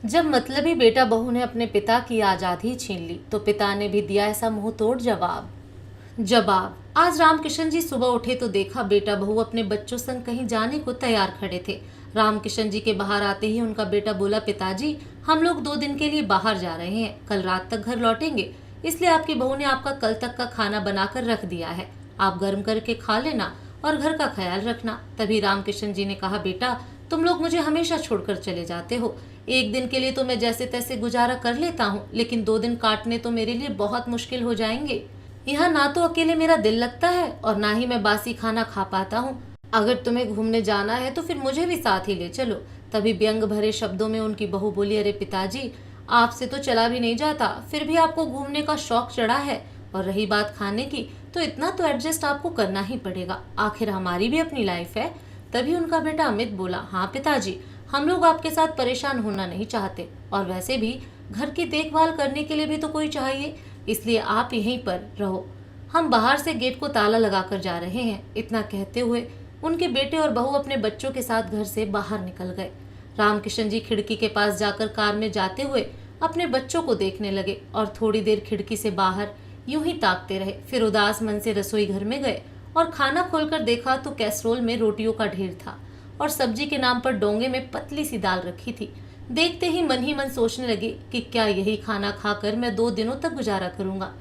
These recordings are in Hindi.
जब मतलबी बेटा बहू ने अपने पिता की आजादी छीन ली तो पिता ने भी दिया ऐसा मुंह तोड़ जवाब। आज रामकिशन जी सुबह उठे तो देखा बेटा बहू अपने बच्चों संग कहीं जाने को तैयार खड़े थे। रामकिशन जी के बाहर आते ही उनका बेटा बोला, पिताजी हम लोग 2 दिन के लिए बाहर जा रहे हैं, कल रात तक घर लौटेंगे, इसलिए आपकी बहू ने आपका कल तक का खाना बनाकर रख दिया है, आप गर्म करके खा लेना और घर का ख्याल रखना। तभी रामकिशन जी ने कहा, बेटा तुम लोग मुझे हमेशा छोड़कर चले जाते हो, एक दिन के लिए तो मैं जैसे तैसे गुजारा कर लेता हूँ, लेकिन 2 दिन काटने तो मेरे लिए बहुत मुश्किल हो जाएंगे। यहाँ ना तो अकेले मेरा दिल लगता है और ना ही मैं बासी खाना खा पाता हूँ। अगर तुम्हें घूमने जाना है तो फिर मुझे भी साथ ही ले चलो। तभी व्यंग भरे शब्दों में उनकी बहू बोली, अरे पिताजी आपसे तो चला भी नहीं जाता, फिर भी आपको घूमने का शौक चढ़ा है, और रही बात खाने की तो इतना तो एडजस्ट आपको करना ही पड़ेगा, आखिर हमारी भी अपनी लाइफ है। तभी उनका बेटा अमित बोला, हाँ पिताजी हम लोग आपके साथ परेशान होना नहीं चाहते, और वैसे भी घर की देखभाल करने के लिए भी तो कोई चाहिए, इसलिए आप यहीं पर रहो, हम बाहर से गेट को ताला लगाकर जा रहे हैं। इतना कहते हुए उनके बेटे और बहू अपने बच्चों के साथ घर से बाहर निकल गए। रामकिशन जी खिड़की के पास जाकर कार में जाते हुए अपने बच्चों को देखने लगे और थोड़ी देर खिड़की से बाहर यूं ही ताकते रहे। फिर उदास मन से रसोई घर में गए और खाना खोलकर देखा तो कैसरोल में रोटियों का ढेर था और सब्जी के नाम पर डोंगे में पतली सी दाल रखी थी। देखते ही मन सोचने लगे कि क्या यही खाना खाकर मैं 2 दिनों तक गुजारा करूंगा।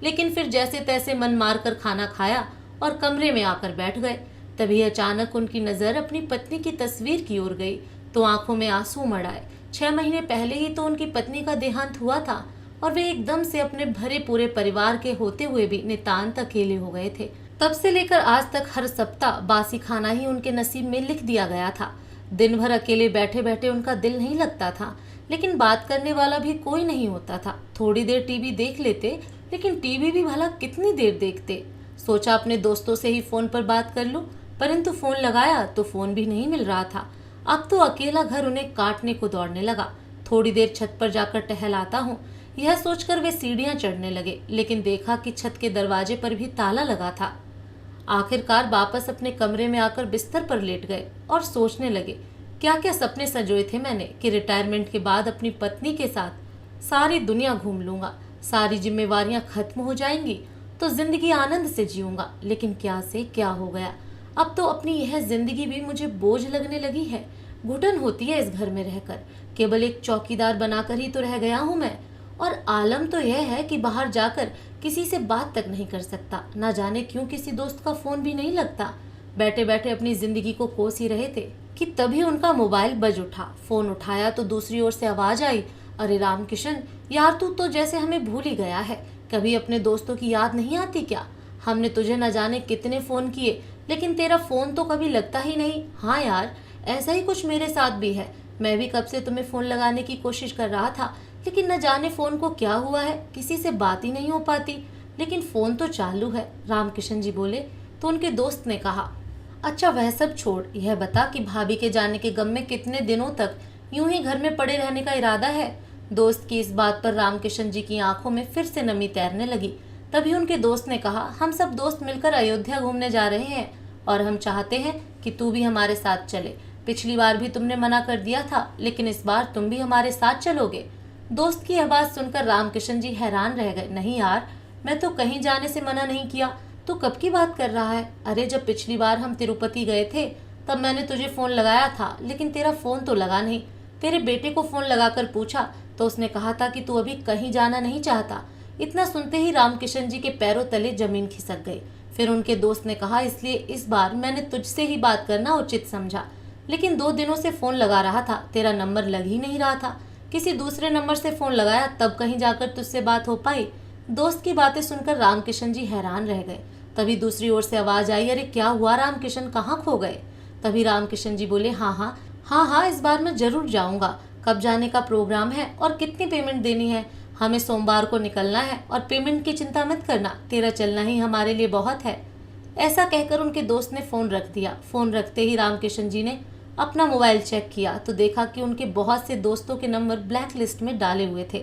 लेकिन फिर जैसे तैसे मन मारकर खाना खाया और कमरे में आकर बैठ गए। तभी अचानक उनकी नजर अपनी पत्नी की तस्वीर की ओर गई तो आंखों में आंसू मड़ आए। 6 महीने पहले ही तो उनकी पत्नी का देहांत हुआ था और वे एकदम से अपने भरे पूरे परिवार के होते हुए भी नितांत अकेले हो गए थे। तब से लेकर आज तक हर सप्ताह बासी खाना ही उनके नसीब में लिख दिया गया था। दिन भर अकेले बैठे बैठे उनका दिल नहीं लगता था, लेकिन बात करने वाला भी कोई नहीं होता था। थोड़ी देर टीवी देख लेते, लेकिन टीवी भी भला कितनी देर देखते। सोचा अपने दोस्तों से ही फोन पर बात कर लूं, परंतु फोन लगाया तो फोन भी नहीं मिल रहा था। अब तो अकेला घर उन्हें काटने को दौड़ने लगा। थोड़ी देर छत पर जाकर टहल आता हूँ, यह सोचकर वे सीढ़ियां चढ़ने लगे, लेकिन देखा कि छत के दरवाजे पर भी ताला लगा था। आखिरकार वापस अपने कमरे में आकर बिस्तर पर लेट गए और सोचने लगे, क्या क्या सपने संजोए थे मैंने कि रिटायरमेंट के बाद अपनी पत्नी के साथ सारी दुनिया घूम लूंगा, सारी जिम्मेवारियां खत्म हो जाएंगी तो जिंदगी आनंद से जीऊंगा। लेकिन क्या से क्या हो गया, अब तो अपनी यह जिंदगी भी मुझे बोझ लगने लगी है। घुटन होती है इस घर में रहकर, केवल एक चौकीदार बनाकर ही तो रह गया हूं मैं, और आलम तो यह है कि बाहर जाकर किसी से बात तक नहीं कर सकता। ना जाने क्यों किसी दोस्त का फोन भी नहीं लगता। बैठे बैठे अपनी जिंदगी को कोस ही रहे थे कि तभी उनका मोबाइल बज उठा। फोन उठाया तो दूसरी ओर से आवाज आई, अरे रामकिशन यार तू तो जैसे हमें भूल ही गया है, कभी अपने दोस्तों की याद नहीं आती क्या? हमने तुझे न जाने कितने फोन किए, लेकिन तेरा फोन तो कभी लगता ही नहीं। हाँ यार, ऐसा ही कुछ मेरे साथ भी है, मैं भी कब से तुम्हें फोन लगाने की कोशिश कर रहा था, लेकिन न जाने फोन को क्या हुआ है, किसी से बात ही नहीं हो पाती, लेकिन फोन तो चालू है। रामकिशन जी बोले तो उनके दोस्त ने कहा, अच्छा वह सब छोड़, यह बता कि भाभी के जाने के गम में कितने दिनों तक यूं ही घर में पड़े रहने का इरादा है? दोस्त की इस बात पर रामकिशन जी की आंखों में फिर से नमी तैरने लगी। तभी उनके दोस्त ने कहा, हम सब दोस्त मिलकर अयोध्या घूमने जा रहे हैं और हम चाहते हैं कि तू भी हमारे साथ चले। पिछली बार भी तुमने मना कर दिया था, लेकिन इस बार तुम भी हमारे साथ चलोगे? दोस्त की यह बात सुनकर रामकिशन जी हैरान रह गए। नहीं यार, मैं तो कहीं जाने से मना नहीं किया, तू कब की बात कर रहा है? अरे जब पिछली बार हम तिरुपति गए थे तब मैंने तुझे फोन लगाया था, लेकिन तेरा फोन तो लगा नहीं। तेरे बेटे को फोन लगाकर पूछा तो उसने कहा था कि तू अभी कहीं जाना नहीं चाहता। इतना सुनते ही रामकिशन जी के पैरों तले जमीन खिसक गई। फिर उनके दोस्त ने कहा, इसलिए इस बार मैंने तुझसे ही बात करना उचित समझा, लेकिन 2 दिनों से फोन लगा रहा था, तेरा नंबर लग ही नहीं रहा था, किसी दूसरे नंबर से फोन लगाया तब कहीं जाकर तुझसे बात हो पाई। दोस्त की बातें सुनकर रामकिशन जी हैरान रह गए। तभी दूसरी ओर से आवाज आई, अरे क्या हुआ रामकिशन, कहाँ खो गए? तभी रामकिशन जी बोले, हाँ, इस बार मैं जरूर जाऊंगा। कब जाने का प्रोग्राम है और कितनी पेमेंट देनी है? हमें सोमवार को निकलना है और पेमेंट की चिंता मत करना, तेरा चलना ही हमारे लिए बहुत है। ऐसा कहकर उनके दोस्त ने फोन रख दिया। फोन रखते ही रामकिशन जी ने अपना मोबाइल चेक किया तो देखा कि उनके बहुत से दोस्तों के नंबर ब्लैक लिस्ट में डाले हुए थे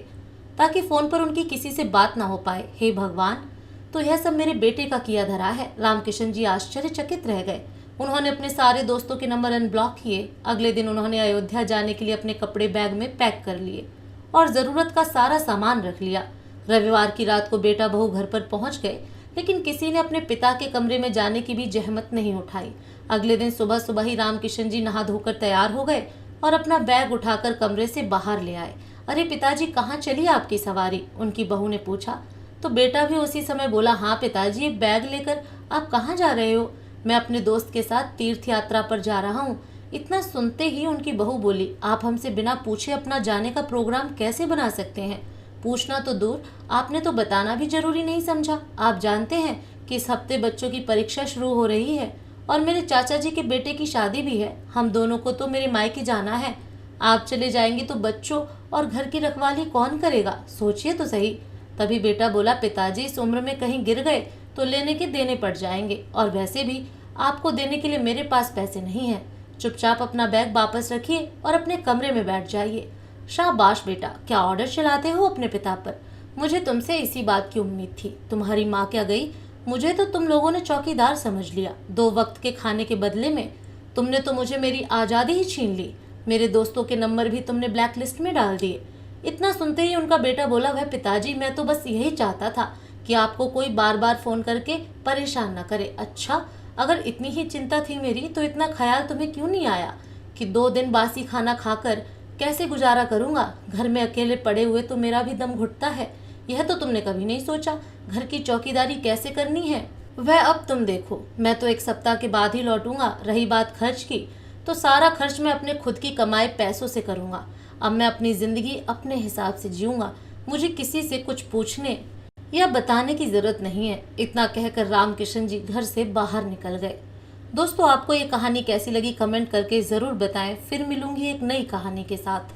ताकि फोन पर उनकी किसी से बात ना हो पाए। हे भगवान, तो यह सब मेरे बेटे का किया धरा है। रामकिशन जी आश्चर्यचकित रह गए। उन्होंने अपने सारे दोस्तों के नंबर अनब्लॉक किए। अगले दिन उन्होंने अयोध्या जाने के लिए अपने कपड़े बैग में पैक कर लिए और ज़रूरत का सारा सामान रख लिया। रविवार की रात को बेटा बहू घर पर पहुंच गए, लेकिन किसी ने अपने पिता के कमरे में जाने की भी जहमत नहीं उठाई। अगले दिन सुबह सुबह ही रामकिशन जी नहा धोकर तैयार हो गए और अपना बैग उठाकर कमरे से बाहर ले आए। अरे पिताजी, कहाँ चली आपकी सवारी? उनकी बहू ने पूछा। तो बेटा भी उसी समय बोला, हाँ पिताजी, एक बैग लेकर आप कहाँ जा रहे हो? मैं अपने दोस्त के साथ तीर्थ यात्रा पर जा रहा हूँ। इतना सुनते ही उनकी बहू बोली, आप हमसे बिना पूछे अपना जाने का प्रोग्राम कैसे बना सकते हैं? पूछना तो दूर, आपने तो बताना भी जरूरी नहीं समझा। आप जानते हैं कि इस हफ्ते बच्चों की परीक्षा शुरू हो रही है और मेरे चाचा जी के बेटे की शादी भी है। हम दोनों को तो मेरे मायके जाना है। आप चले जाएंगे तो बच्चों और घर की रखवाली कौन करेगा? सोचिए तो सही। तभी बेटा बोला, पिताजी, इस उम्र में कहीं गिर गए तो लेने के देने पड़ जाएंगे, और वैसे भी आपको देने के लिए मेरे पास पैसे नहीं हैं। चुपचाप अपना बैग वापस रखिए और अपने कमरे में बैठ जाइए। शाबाश बेटा, क्या ऑर्डर चलाते हो अपने पिता पर? मुझे तुमसे इसी बात की उम्मीद थी। तुम्हारी माँ क्या गई, मुझे तो तुम लोगों ने चौकीदार समझ लिया। 2 वक्त के खाने के बदले में तुमने तो मुझे मेरी आज़ादी ही छीन ली। मेरे दोस्तों के नंबर भी तुमने ब्लैक लिस्ट में डाल दिए। इतना सुनते ही उनका बेटा बोला, वह पिताजी, मैं तो बस यही चाहता था कि आपको कोई बार बार फ़ोन करके परेशान न करे। अच्छा, अगर इतनी ही चिंता थी मेरी तो इतना ख्याल तुम्हें क्यों नहीं आया कि 2 दिन बासी खाना खाकर कैसे गुजारा करूँगा? घर में अकेले पड़े हुए तो मेरा भी दम घुटता है। यह तो तुमने कभी नहीं सोचा घर की चौकीदारी कैसे करनी है। वह अब तुम देखो, मैं तो 1 सप्ताह के बाद ही लौटूंगा। रही बात खर्च की, तो सारा खर्च मैं अपने खुद की कमाए पैसों से करूँगा। अब मैं अपनी ज़िंदगी अपने हिसाब से जीऊँगा। मुझे किसी से कुछ पूछने या बताने की ज़रूरत नहीं है। इतना कहकर रामकिशन जी घर से बाहर निकल गए। दोस्तों, आपको ये कहानी कैसी लगी कमेंट करके ज़रूर बताएं। फिर मिलूंगी एक नई कहानी के साथ।